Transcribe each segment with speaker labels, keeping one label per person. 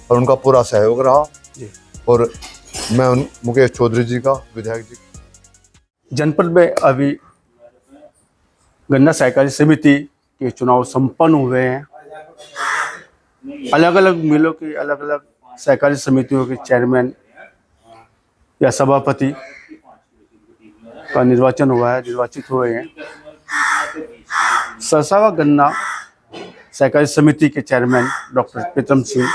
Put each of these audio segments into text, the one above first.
Speaker 1: और उनका पूरा सहयोग रहा
Speaker 2: जी।
Speaker 1: और मैं मुकेश चौधरी जी का, विधायक जी,
Speaker 2: जनपद में अभी गन्ना सहकारी समिति के चुनाव संपन्न हुए हैं। अलग अलग मिलों की अलग अलग सहकारी समितियों के चेयरमैन या सभापति का निर्वाचन हुआ है, निर्वाचित हुए हैं। सरसावा गन्ना सहकारी समिति के चेयरमैन डॉक्टर प्रीतम सिंह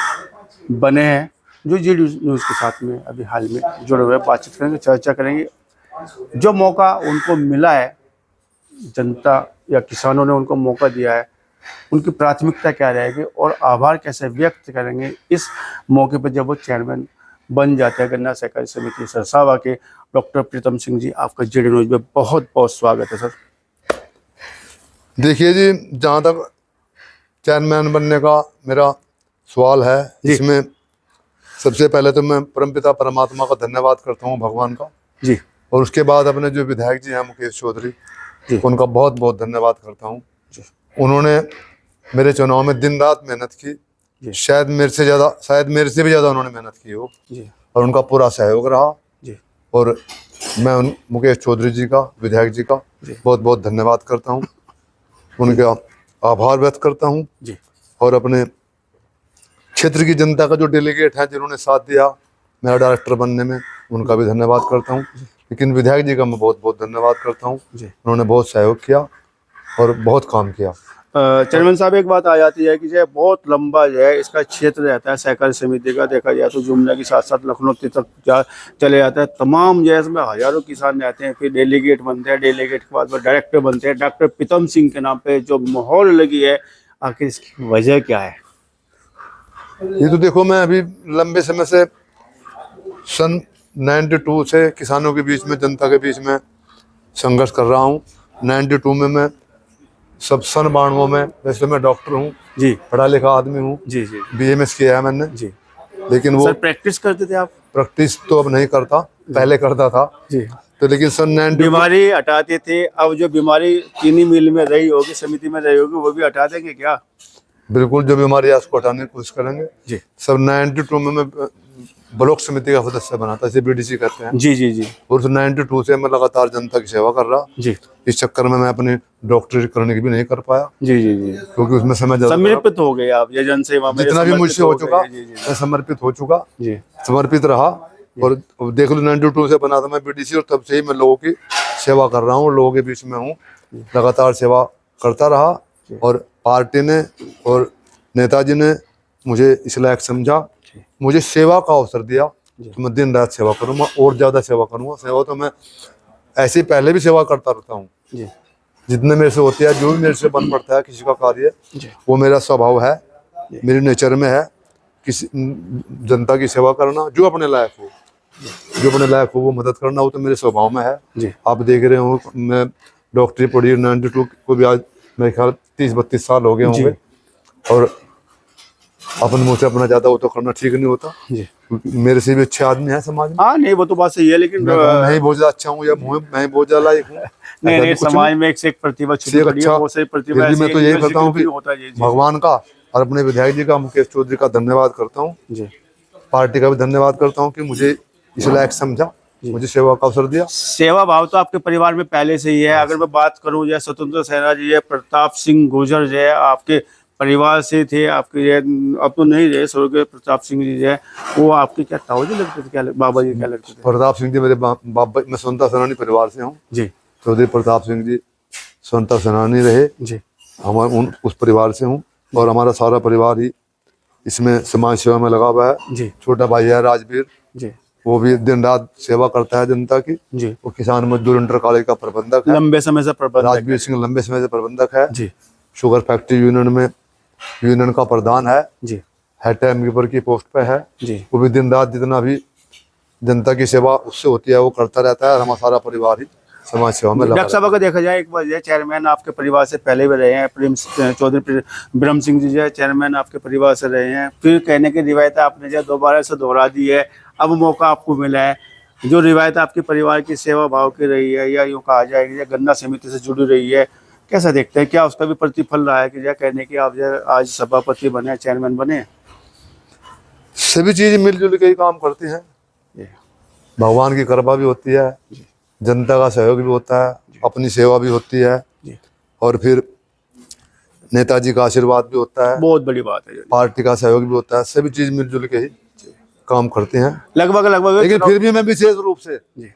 Speaker 2: बने हैं, जो जी न्यूज़ के साथ में अभी हाल में जुड़े हुए, बातचीत करेंगे, चर्चा करेंगे। जो मौका उनको मिला है, जनता या किसानों ने उनको मौका दिया है, उनकी प्राथमिकता क्या रहेगी और आभार कैसे व्यक्त करेंगे इस मौके पर जब वो चेयरमैन बन जाते हैं गन्ना सहकारी समिति सरसावा के। डॉक्टर प्रीतम सिंह जी, आपका जी न्यूज़ में बहुत बहुत स्वागत है सर।
Speaker 1: देखिए जी, जहाँ तक चेयरमैन बनने का मेरा सवाल है, इसमें सबसे पहले तो मैं परमपिता परमात्मा का धन्यवाद करता हूँ, भगवान का
Speaker 2: जी।
Speaker 1: और उसके बाद अपने जो विधायक जी हैं मुकेश चौधरी
Speaker 2: जी।
Speaker 1: उनका बहुत बहुत धन्यवाद करता हूँ। उन्होंने मेरे चुनाव में दिन रात मेहनत की, शायद मेरे से भी ज़्यादा उन्होंने मेहनत की हो
Speaker 2: जी।
Speaker 1: और उनका पूरा सहयोग रहा
Speaker 2: जी।
Speaker 1: और मैं मुकेश चौधरी जी का, विधायक जी का बहुत बहुत धन्यवाद करता हूँ, उनका आभार व्यक्त करता हूँ
Speaker 2: जी।
Speaker 1: और अपने क्षेत्र की जनता का जो डेलीगेट है जिन्होंने साथ दिया मेरा डायरेक्टर बनने में, उनका भी धन्यवाद करता हूँ। लेकिन विधायक जी का मैं बहुत बहुत धन्यवाद करता हूँ, उन्होंने बहुत सहयोग किया और बहुत काम किया।
Speaker 2: चेयरमैन साहब, एक बात आ जाती है कि जो बहुत लंबा जो है इसका क्षेत्र रहता है सहकारी समिति का, देखा जाए तो जुमला के साथ साथ लखनऊ तक चले जाता है। तमाम जो है इसमें हजारों किसान रहते हैं, फिर डेलीगेट बनते हैं, डेलीगेट के बाद डायरेक्टर बनते हैं। डॉक्टर प्रीतम सिंह के नाम पे जो मोहर लगी है, आखिर इसकी वजह क्या है?
Speaker 1: ये तो देखो, मैं अभी लंबे समय से सन 92 से किसानों के बीच में, जनता के बीच में संघर्ष कर रहा हूँ। 92 में मैं सब सन 92 में, वैसे मैं डॉक्टर हूँ
Speaker 2: जी,
Speaker 1: पढ़ा लिखा आदमी हूँ
Speaker 2: जी जी,
Speaker 1: BMS किया है मैंने
Speaker 2: जी।
Speaker 1: लेकिन वो
Speaker 2: सर प्रैक्टिस करते थे आप?
Speaker 1: प्रैक्टिस तो अब नहीं करता, पहले करता था
Speaker 2: जी।
Speaker 1: तो। लेकिन सन 92
Speaker 2: बीमारी हटाते थे, अब जो बीमारी चीनी मिल में रही होगी, समिति में रही होगी, वो भी हटा देंगे क्या?
Speaker 1: बिल्कुल, जो बीमारी है उसको हटाने की कोशिश करेंगे
Speaker 2: जी।
Speaker 1: सब 92 में मैं ब्लॉक समिति का सदस्य बना था, इसे BDC कहते हैं।
Speaker 2: जी जी जी।
Speaker 1: और 92 से मैं लगातार जनता की सेवा कर रहा
Speaker 2: जी।
Speaker 1: इस चक्कर में मैं अपनी डॉक्टरी करने की भी नहीं कर पाया।
Speaker 2: जी जी जी।
Speaker 1: क्योंकि उसमें समय ज्यादा
Speaker 2: समर्पित हो गए आप ये जनसेवा में,
Speaker 1: जितना भी मुझसे हो चुका मैं समर्पित हो चुका,
Speaker 2: जी,
Speaker 1: समर्पित रहा। और देख लो 92 से बना था मैं BDC और तब से ही मैं लोगों की सेवा कर रहा हूँ, लोगों के बीच में हूँ, लगातार सेवा करता रहा। और पार्टी ने और नेताजी ने मुझे इस लायक समझा, मुझे सेवा का अवसर दिया तो मैं दिन रात सेवा करूँगा और ज़्यादा सेवा करूँगा। सेवा तो मैं ऐसे ही पहले भी सेवा करता रहता हूँ, जितने मेरे से होते हैं, जो भी मेरे से बन पड़ता है किसी का कार्य, वो मेरा स्वभाव है, मेरी नेचर में है, किसी जनता की सेवा करना, जो अपने लायक हो, जो अपने लायक हो वो मदद करना, वो तो मेरे स्वभाव में है। आप देख रहे हो मैं डॉक्टरी पढ़ी 92 को भी आज मेरे ख्याल 30-32 साल हो गए होंगे और अपन मुँह से अपना ज़्यादा वो तो करना ठीक नहीं होता। मेरे से भी अच्छे आदमी है समाज में।
Speaker 2: हाँ नहीं, वो तो बात सही है, लेकिन
Speaker 1: मैं ही बहुत ज्यादा अच्छा हूँ या मैं ही बहुत ज्यादा लायक हूँ?
Speaker 2: नहीं, समाज में एक प्रतिभा छुपी पड़ी है, बहुत सारी प्रतिभा
Speaker 1: मैं तो यही करता हूँ कि भगवान का और अपने विधायक जी का, मुकेश चौधरी का धन्यवाद करता हूँ, पार्टी का भी धन्यवाद करता हूँ कि मुझे इस लायक समझा, मुझे सेवा का अवसर दिया।
Speaker 2: सेवा भाव तो आपके परिवार में पहले से ही है। अगर मैं बात करूँ जो स्वतंत्र सेना जी है, प्रताप सिंह गुर्जर जो है आपके परिवार से थे, आपके अब तो नहीं रहे, स्वर्गीय प्रताप सिंह जी है, वो आपके क्या ताऊजी लगते थे, क्या बाबा जी क्या लगते थे?
Speaker 1: प्रताप सिंह जी मेरे बाबा, मैं स्वतंत्रता सेनानी परिवार से हूँ
Speaker 2: जी।
Speaker 1: चौधरी प्रताप सिंह जी स्वतंत्रता सेनानी रहे जी, हमारे उस परिवार से हूँ और हमारा सारा परिवार ही इसमें समाज सेवा में लगा हुआ है जी। छोटा भाई है राजवीर जी, वो भी दिन रात सेवा करता है जनता की जी। वो किसान मजदूर इंटर कॉलेज का प्रबंधक है,
Speaker 2: लंबे समय से प्रबंधक।
Speaker 1: राजवीर सिंह लंबे समय से प्रबंधक है जी। शुगर फैक्ट्री यूनियन में यूनियन का प्रधान है जी, हेड टाइम कीपर की पोस्ट पे है जी। वो भी दिन रात जितना भी जनता की सेवा उससे होती है वो करता रहता है। हमारा सारा परिवार ही समाज सेवा में लगा।
Speaker 2: डॉक्टर साहब अगर देखा जाए, एक बार चेयरमैन आपके परिवार से पहले भी रहे हैं, चौधरी ब्रह्म सिंह जी जो चेयरमैन आपके परिवार से रहे हैं, फिर कहने की रिवायत आपने जो दोबारा से दोहरा दी है, अब मौका आपको मिला है। जो रिवायत आपके परिवार की सेवा भाव की रही है, या यूँ कहा जाएगी या गन्ना समिति से जुड़ी रही है, कैसा देखते हैं? क्या उसका भी प्रतिफल रहा है कि कहने की आप आज सभापति बने, चेयरमैन बने?
Speaker 1: सभी चीज़ मिलजुल के ही काम करती हैं।
Speaker 2: जी
Speaker 1: भगवान की कृपा भी होती है,
Speaker 2: जी
Speaker 1: जनता का सहयोग भी होता है, अपनी सेवा भी होती है,
Speaker 2: जी,
Speaker 1: और फिर नेताजी का आशीर्वाद भी होता है,
Speaker 2: बहुत बड़ी बात है।
Speaker 1: पार्टी का सहयोग भी होता है। सभी चीज़ मिलजुल के ही काम करते हैं।
Speaker 2: लगभग लगभग
Speaker 1: लेकिन फिर भी मैं
Speaker 2: जी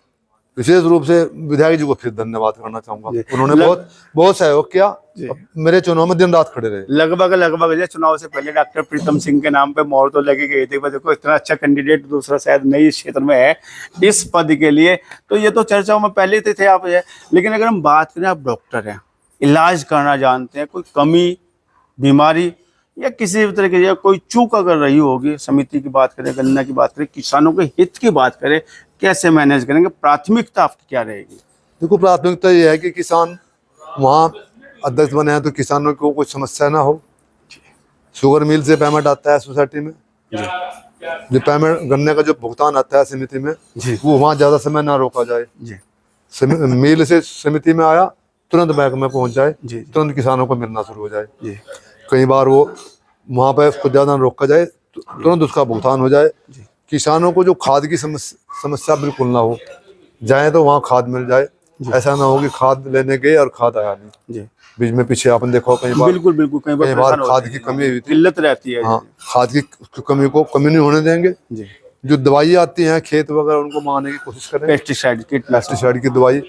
Speaker 1: विशेष रूप से विधायक जी को फिर धन्यवाद करना चाहूँगा।
Speaker 2: जी।
Speaker 1: उन्होंने बहुत सहयोग किया।
Speaker 2: जी।
Speaker 1: अब मेरे चुनाव में दिन रात खड़े रहे।
Speaker 2: लगभग जो चुनाव से पहले डॉक्टर प्रीतम सिंह के नाम पे मोहर तो लगी गई थी, देखो इतना अच्छा कैंडिडेट दूसरा शायद नई क्षेत्र में है इस पद के लिए, तो ये तो चर्चाओं में पहले थे आप ये। लेकिन अगर हम बात करें, आप डॉक्टर हैं, इलाज करना जानते हैं, कोई कमी बीमारी या किसी भी तरह की या कोई चूक अगर रही होगी, समिति की बात करें, गन्ना की बात करें, किसानों के हित की बात करें, कैसे मैनेज करेंगे, प्राथमिकता आपकी क्या रहेगी?
Speaker 1: देखो, प्राथमिकता ये है कि किसान वहाँ अध्यक्ष बने हैं तो किसानों को कोई समस्या ना हो। शुगर मिल से पेमेंट आता है सोसाइटी में, जो पेमेंट गन्ने का जो भुगतान आता है समिति में, वो वहाँ ज़्यादा समय ना रोका जाए। मिल से समिति में आया, तुरंत बैंक में पहुँच जाए, तुरंत किसानों को मिलना शुरू हो जाए। कई बार वो वहाँ पर उसको ज़्यादा रोका जाए, तुरंत उसका भुगतान हो जाए। किसानों को जो खाद की समस्या बिल्कुल ना हो, जाए तो वहाँ खाद मिल जाए। ऐसा ना हो कि खाद लेने गए और खाद आया नहीं। बीच में पीछे आपने देखा कई बार,
Speaker 2: बिल्कुल कई
Speaker 1: बार खाद की कमी हुई थी,
Speaker 2: किल्लत रहती है।
Speaker 1: हाँ, खाद की कमी को कमी नहीं होने देंगे। जो दवाई आती हैं खेत वगैरह, उनको मंगाने की कोशिश करें।
Speaker 2: पेस्टिसाइड
Speaker 1: की दवाई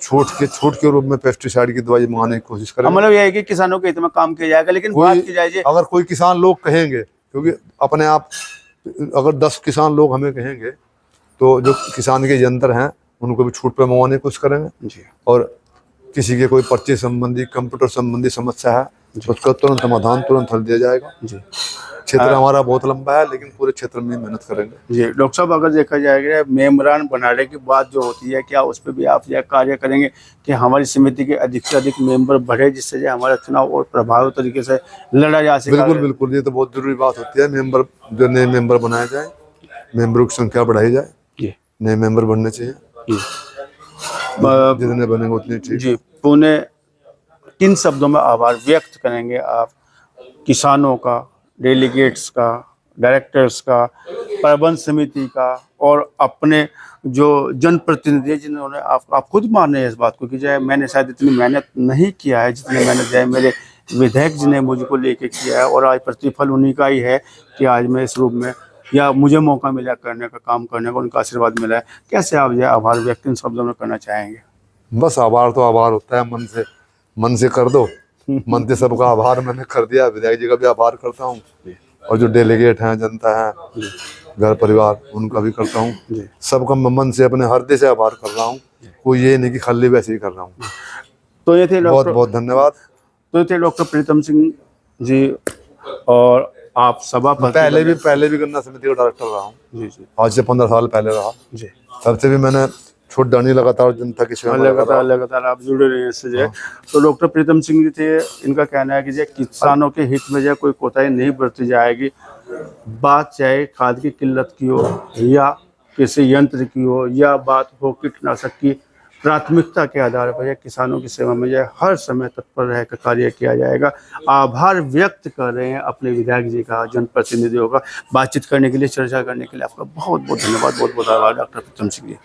Speaker 1: छूट के रूप में पेस्टिसाइड की दवाई मंगाने की कोशिश करें।
Speaker 2: मतलब यह है कि किसानों के हित में काम किया जाएगा। लेकिन बात की जाए,
Speaker 1: अगर कोई किसान लोग कहेंगे, क्योंकि अपने आप अगर 10 किसान लोग हमें कहेंगे तो जो किसान के यंत्र हैं उनको भी छूट पे मंगवाने की कोशिश करेंगे। और किसी के कोई पर्चे संबंधी, कंप्यूटर संबंधी समस्या है, उसका तुरंत समाधान तुरंत हल दिया जाएगा। क्षेत्र हमारा बहुत लंबा है, लेकिन पूरे क्षेत्र में मेहनत करेंगे।
Speaker 2: जी डॉक्टर साहब, अगर देखा जाएगा मेम्बरान बनाने की बात जो होती है, क्या उस पर भी आप यह कार्य करेंगे कि हमारी समिति के अधिक से अधिक मेंबर बढ़े, जिससे जो हमारा चुनाव और प्रभावी तरीके से लड़ा जा सके?
Speaker 1: बिल्कुल, ये तो बहुत जरूरी बात होती है। मेंबर, जो नए मेंबर बनाए जाए, मेंबरों की संख्या बढ़ाई जाए, नए मेंबर बनने चाहिए, जितने बनेंगे उतने ठीक।
Speaker 2: जी, पुणे किन शब्दों में आभार व्यक्त करेंगे आप किसानों का, डेलीगेट्स का, डायरेक्टर्स का, प्रबंध समिति का, और अपने जो जनप्रतिनिधि जिन्होंने आप खुद मान रहे हैं इस बात को कि जो है मैंने शायद इतनी मेहनत नहीं किया है जितनी मेहनत जो है मेरे विधायक जी ने मुझको लेके किया है, और आज प्रतिफल उन्हीं का ही है कि आज मैं इस रूप में, या मुझे मौका मिला करने का, काम करने का, उनका आशीर्वाद मिला है। कैसे आप यह आभार व्यक्त इन शब्दों में करना चाहेंगे?
Speaker 1: बस आभार तो आभार होता है, मन से कर दो। मन से सबका आभार मैंने कर दिया। विधायक जी का भी आभार करता हूँ, और जो डेलीगेट हैं, जनता है, घर परिवार, उनका भी करता हूँ। सबका मन से, अपने हृदय से आभार कर रहा हूँ। कोई ये नहीं कि खाली वैसे ही कर रहा हूँ।
Speaker 2: तो ये थे
Speaker 1: बहुत बहुत धन्यवाद।
Speaker 2: तो ये थे डॉक्टर प्रीतम सिंह जी, और आप सभापति।
Speaker 1: पहले भी गन्ना समिति का डायरेक्टर रहा हूँ। आज से 15 साल पहले रहा। तब से भी मैंने छूट डाली, लगातार जनता की सेवा
Speaker 2: लगातार आप जुड़े रहे हैं इससे। तो डॉक्टर प्रीतम सिंह जी थे, इनका कहना है कि जो किसानों के हित में जो कोई कोताही नहीं बरती जाएगी, बात चाहे खाद की किल्लत की हो, या किसी यंत्र की हो, या बात हो कीटनाशक की, प्राथमिकता के आधार पर यह किसानों की सेवा में जो हर समय तत्पर रहकर कार्य किया जाएगा। आभार व्यक्त कर रहे हैं अपने विधायक जी का, जनप्रतिनिधियों का। बातचीत करने के लिए, चर्चा करने के लिए आपका बहुत बहुत धन्यवाद, बहुत बहुत आभार डॉक्टर प्रीतम सिंह जी।